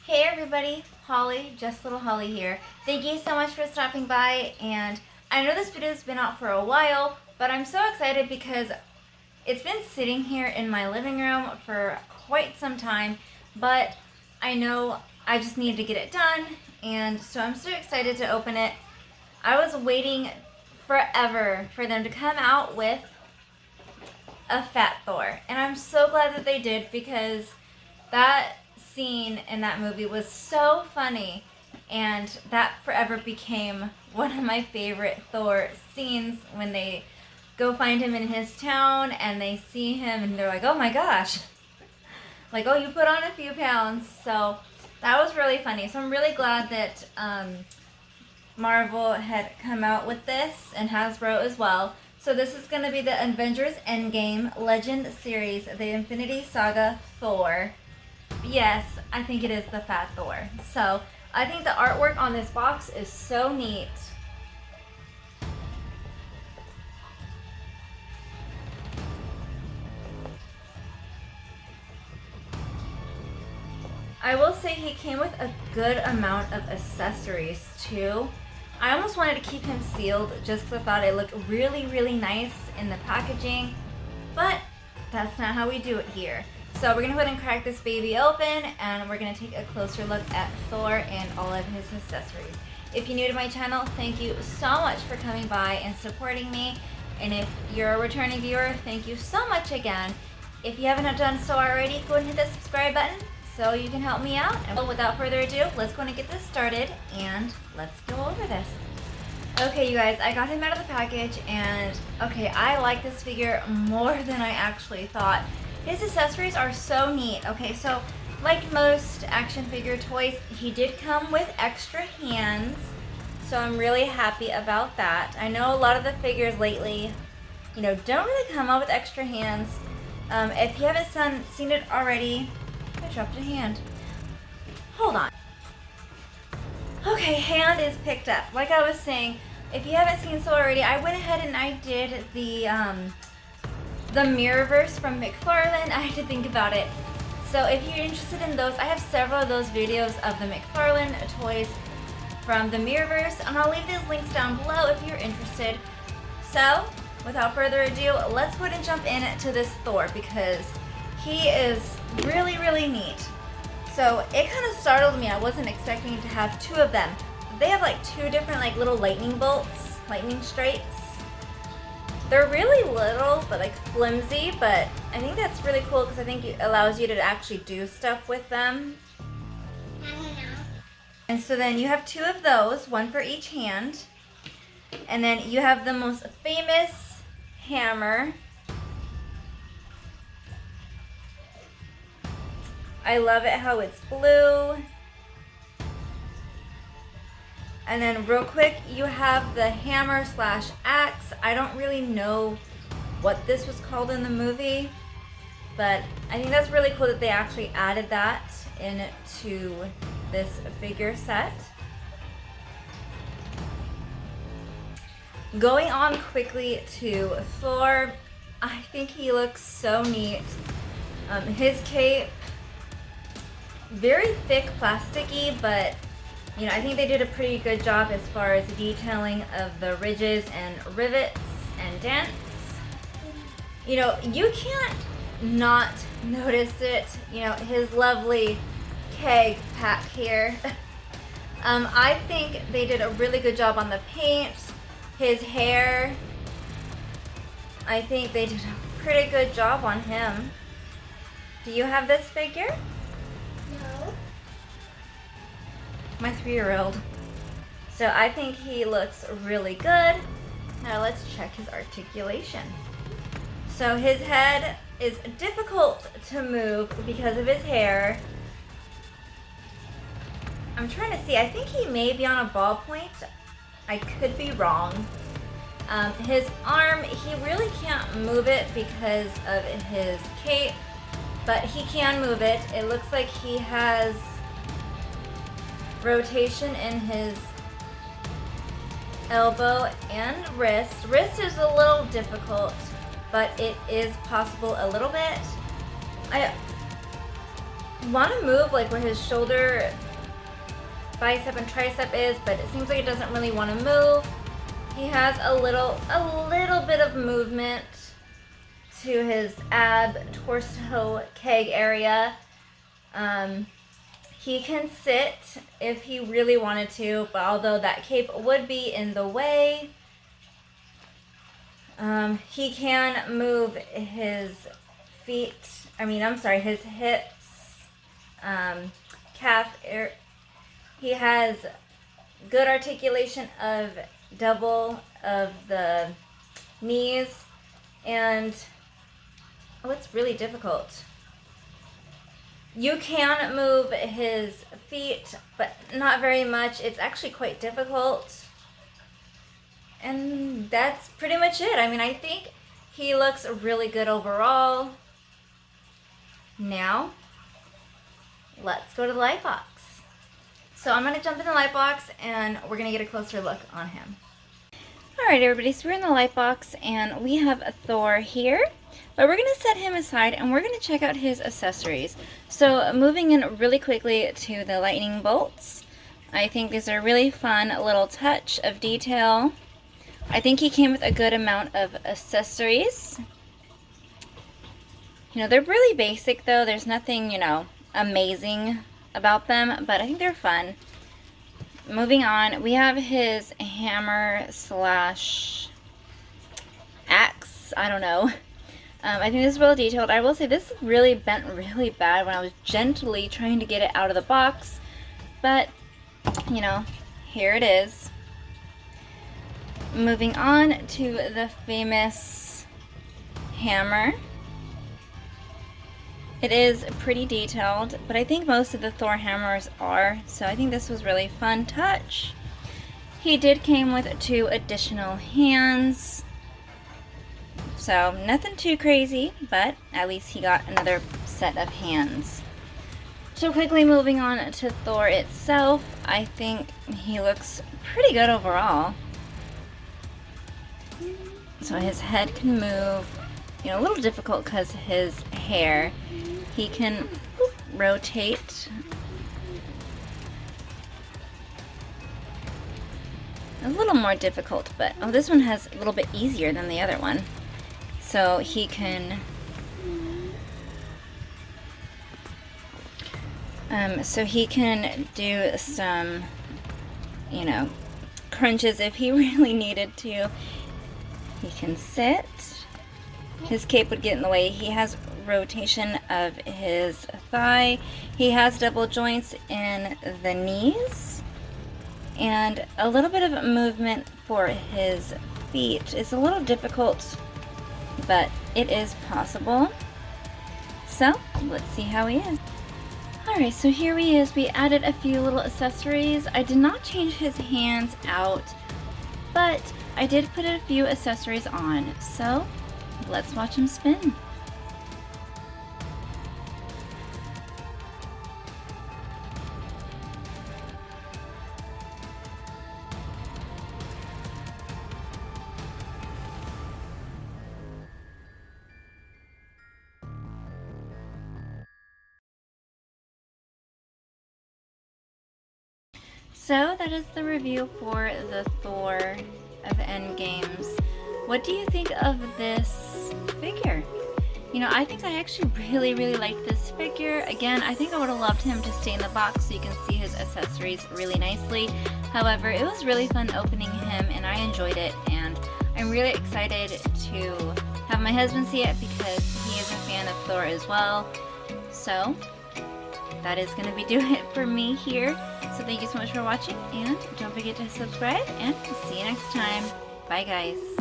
Hey everybody, Holly, just little Holly here. Thank you so much for stopping by, and I know this video's been out for a while, but I'm so excited because it's been sitting here in my living room for quite some time, but I know I just needed to get it done, and so I'm so excited to open it. I was waiting forever for them to come out with a fat Thor, and I'm so glad that they did because that scene in that movie was so funny, and that forever became one of my favorite Thor scenes when they go find him in his town and they see him and they're like, oh my gosh, like, oh, you put on a few pounds. So that was really funny. So I'm really glad that Marvel had come out with this, and Hasbro as well. So this is going to be the Avengers Endgame Legend series, the Infinity Saga Thor. Yes, I think it is the fat Thor. So I think the artwork on this box is so neat. I will say he came with a good amount of accessories too. I almost wanted to keep him sealed just because I thought it looked really, really nice in the packaging, but that's not how we do it here. So we're going to go ahead and crack this baby open, and we're going to take a closer look at Thor and all of his accessories. If you're new to my channel, thank you so much for coming by and supporting me. And if you're a returning viewer, thank you so much again. If you haven't done so already, go ahead and hit the subscribe button so you can help me out. And without further ado, let's go and get this started, and let's go over this. Okay, you guys, I got him out of the package, and okay, I like this figure more than I actually thought. His accessories are so neat. Okay, so like most action figure toys, he did come with extra hands, so I'm really happy about that. I know a lot of the figures lately, don't really come out with extra hands. If you haven't seen it already, I dropped a hand. Hold on. Okay, hand is picked up. Like I was saying, if you haven't seen so already, I went ahead and I did the Mirrorverse from McFarlane. I had to think about it. So if you're interested in those, I have several of those videos of the McFarlane toys from the Mirrorverse, and I'll leave these links down below if you're interested. So without further ado, let's go ahead and jump into this Thor because he is really, really neat. So it kind of startled me. I wasn't expecting to have two of them. They have like two different like little lightning bolts, lightning strikes. They're really little, but like flimsy, but I think that's really cool because I think it allows you to actually do stuff with them. And so then you have two of those, one for each hand. And then you have the most famous hammer. I love it how it's blue. And then real quick, you have the hammer slash axe. I don't really know what this was called in the movie, but I think that's really cool that they actually added that into this figure set. Going on quickly to Thor, I think he looks so neat. His cape, very thick, plasticky, but I think they did a pretty good job as far as detailing of the ridges and rivets and dents. You can't not notice it. His lovely keg pack here. I think they did a really good job on the paint. His hair, I think they did a pretty good job on him. Do you have this figure? No. My 3-year-old. So I think he looks really good. Now let's check his articulation. So his head is difficult to move because of his hair. I'm trying to see, I think he may be on a ballpoint. I could be wrong. His arm, he really can't move it because of his cape, but he can move it. It looks like he has rotation in his elbow and wrist. Wrist is a little difficult, but it is possible a little bit. want to move like where his shoulder, bicep, and tricep is, but it seems like it doesn't really want to move. He has a little bit of movement to his ab, torso, keg area. He can sit if he really wanted to, but although that cape would be in the way, he can move his his hips, calf. He has good articulation of double of the knees, and it's really difficult. You can move his feet, but not very much. It's actually quite difficult. And that's pretty much it. I mean, I think he looks really good overall. Now, let's go to the light box. So I'm going to jump in the light box and we're going to get a closer look on him. Alright everybody, so we're in the light box and we have a Thor here. But we're going to set him aside and we're going to check out his accessories. So moving in really quickly to the lightning bolts. I think these are a really fun little touch of detail. I think he came with a good amount of accessories. You know, they're really basic though. There's nothing, you know, amazing about them, but I think they're fun. Moving on, we have his hammer slash axe, I don't know. I think this is well detailed. I will say this really bent really bad when I was gently trying to get it out of the box, but you know, here it is. Moving on to the famous hammer. It is pretty detailed, but I think most of the Thor hammers are, so I think this was really fun touch. He did came with 2 additional hands, so nothing too crazy, but at least he got another set of hands. So quickly moving on to Thor itself, I think he looks pretty good overall. So his head can move, you know, a little difficult because his hair. He can rotate. A little more difficult, but oh, this one has a little bit easier than the other one. So he can do some, you know, crunches if he really needed to. He can sit. His cape would get in the way. He has rotation of his thigh. He has double joints in the knees. And a little bit of movement for his feet is a little difficult, but it is possible. So, let's see how he is. Alright, so here he is. We added a few little accessories. I did not change his hands out, but I did put a few accessories on. So, let's watch him spin. So that is the review for the Thor of Endgames. What do you think of this figure? You know, I think I actually really like this figure. Again, I think I would have loved him to stay in the box so you can see his accessories really nicely. However, it was really fun opening him and I enjoyed it, and I'm really excited to have my husband see it because he is a fan of Thor as well. So that is going to be doing it for me here. So thank you so much for watching, and don't forget to subscribe, and see you next time. Bye guys.